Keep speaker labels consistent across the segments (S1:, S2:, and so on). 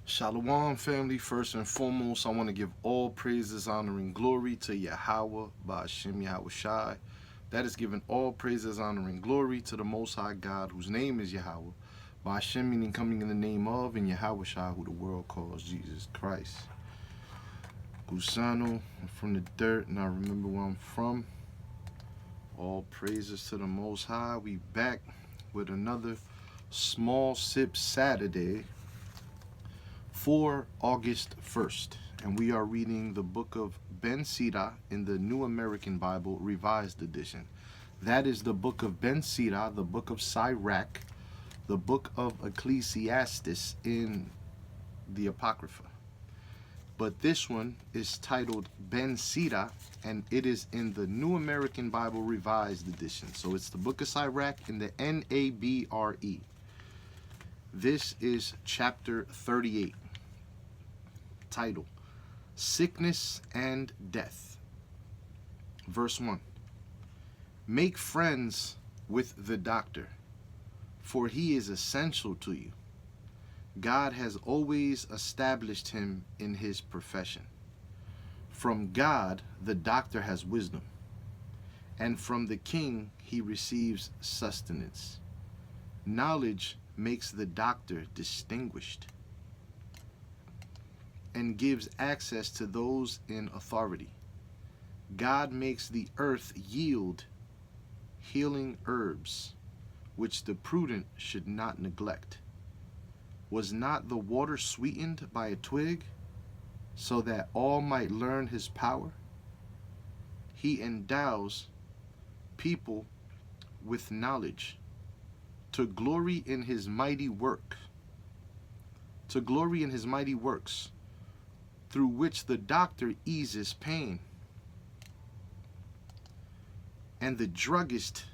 S1: Shalom, family. First and foremost, I want to give all praises, honor, and glory to Yahweh, Ba'ashem Yahweh Shai. That is giving all praises, honor, and glory to the Most High God, whose name is Yahweh. Ba'ashem meaning coming in the name of, and Yahweh Shai, who the world calls Jesus Christ. Gusano, I'm from the dirt, and I remember where I'm from. All praises to the Most High. We back with another Small Sip Saturday for August 1st, and we are reading the book of Ben Sira in the New American Bible Revised Edition. That is the book of Ben Sira, the book of Sirach, the book of Ecclesiastes in the Apocrypha. But this one is titled Ben Sira, and it is in the New American Bible Revised Edition. So it's the book of Sirach in the NABRE. This is chapter 38. Title, Sickness and Death. Verse 1. Make friends with the doctor, for he is essential to you. God has always established him in his profession. From God, the doctor has wisdom, and from the king he receives sustenance. Knowledge makes the doctor distinguished and gives access to those in authority. God makes the earth yield healing herbs, which the prudent should not neglect. Was not the water sweetened by a twig, so that all might learn his power? He endows people with knowledge, to glory in his mighty work, to glory in his mighty works, through which the doctor eases pain, and the druggist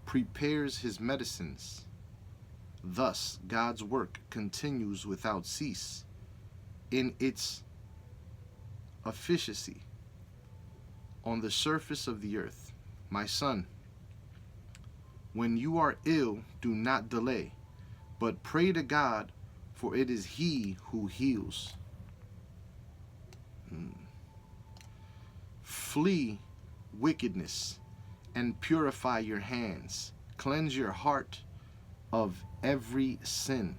S1: prepares his medicines. Thus, God's work continues without cease in its efficacy on the surface of the earth. My son, when you are ill, do not delay, but pray to God, for it is he who heals. Flee wickedness and purify your hands. Cleanse your heart of every sin.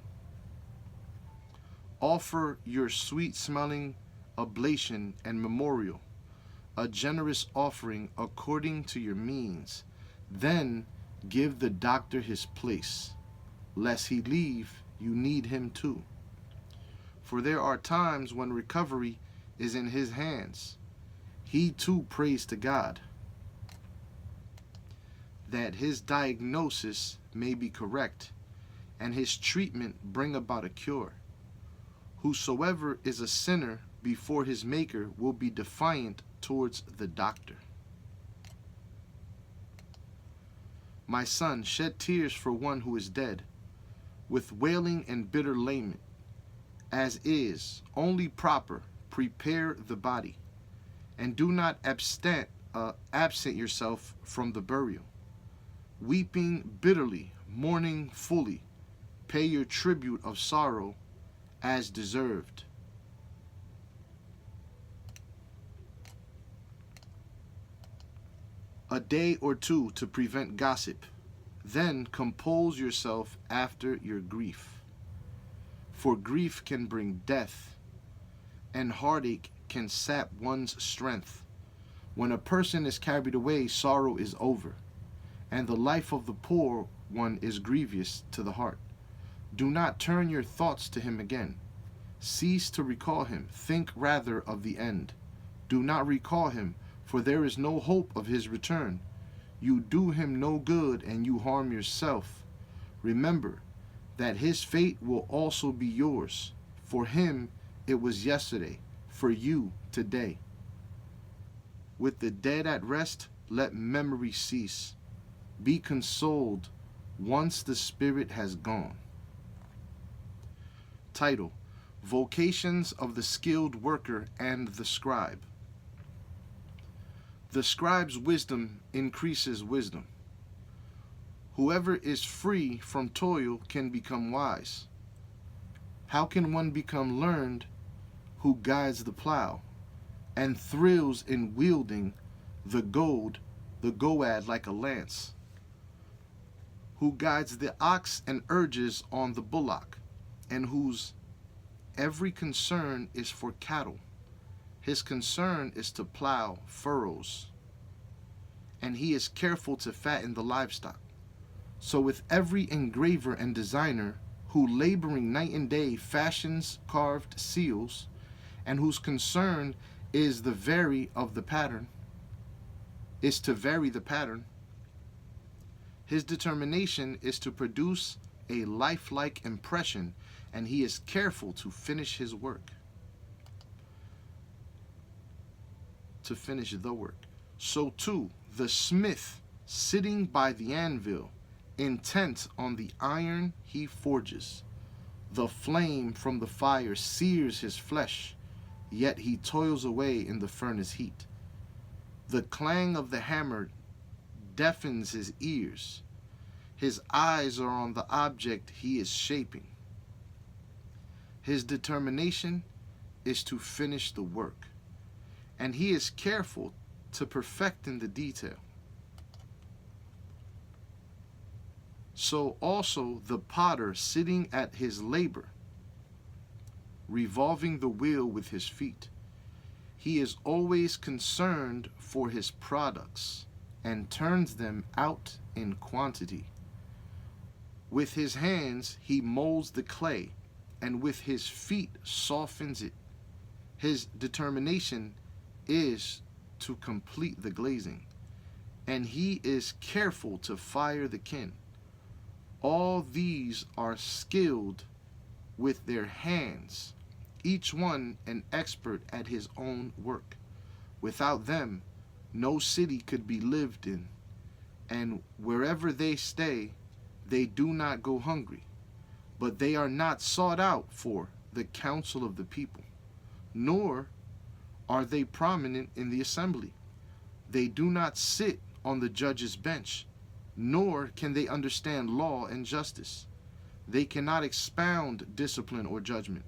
S1: Offer your sweet-smelling oblation and memorial, a generous offering according to your means. Then give the doctor his place. Lest he leave, you need him too. For there are times when recovery is in his hands. He too prays to God that his diagnosis may be correct and his treatment bring about a cure. Whosoever is a sinner before his maker will be defiant towards the doctor. My son, shed tears for one who is dead, with wailing and bitter lament, as is only proper. Prepare the body, and do not absent yourself from the burial. Weeping bitterly, mourning fully, pay your tribute of sorrow as deserved. A day or two to prevent gossip, then compose yourself after your grief. For grief can bring death, and heartache can sap one's strength. When a person is carried away, sorrow is over, and the life of the poor one is grievous to the heart. Do not turn your thoughts to him again. Cease to recall him. Think rather of the end. Do not recall him, for there is no hope of his return. You do him no good, and you harm yourself. Remember that his fate will also be yours. For him it was yesterday, for you today. With the dead at rest, let memory cease. Be consoled once the spirit has gone. Title, Vocations of the Skilled Worker and the Scribe. The scribe's wisdom increases wisdom. Whoever is free from toil can become wise. How can one become learned who guides the plow and thrills in wielding the goad like a lance, who guides the ox and urges on the bullock, and whose every concern is for cattle. His concern is to plow furrows, and he is careful to fatten the livestock. So with every engraver and designer who laboring night and day fashions carved seals, and whose concern is to vary the pattern, his determination is to produce a lifelike impression, and he is careful to finish his work. To finish the work. So too, the smith sitting by the anvil, intent on the iron he forges. The flame from the fire sears his flesh, yet he toils away in the furnace heat. The clang of the hammer deafens his ears. His eyes are on the object he is shaping. His determination is to finish the work, and he is careful to perfect in the detail. So also the potter sitting at his labor, revolving the wheel with his feet. He is always concerned for his products and turns them out in quantity. With his hands he molds the clay, and with his feet softens it. His determination is to complete the glazing, and he is careful to fire the kin. All these are skilled with their hands, each one an expert at his own work. Without them, no city could be lived in, and wherever they stay, they do not go hungry. But they are not sought out for the counsel of the people, nor are they prominent in the assembly. They do not sit on the judge's bench, nor can they understand law and justice. They cannot expound discipline or judgment,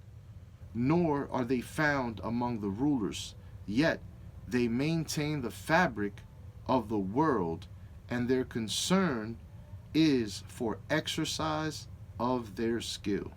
S1: nor are they found among the rulers. Yet they maintain the fabric of the world, and their concern is for exercise of their skill.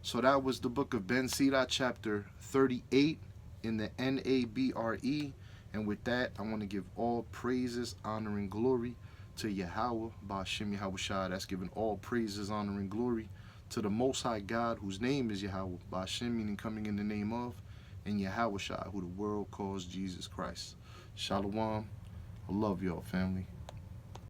S1: So that was the book of Ben Sira, chapter 38 in the NABRE. And with that, I want to give all praises, honor, and glory to Yahweh, Ba'ashem Yahushua. That's giving all praises, honor, and glory to the Most High God, whose name is Yahweh, Ba'ashem, meaning coming in the name of, and Yahushua, who the world calls Jesus Christ. Shalom. I love y'all, family.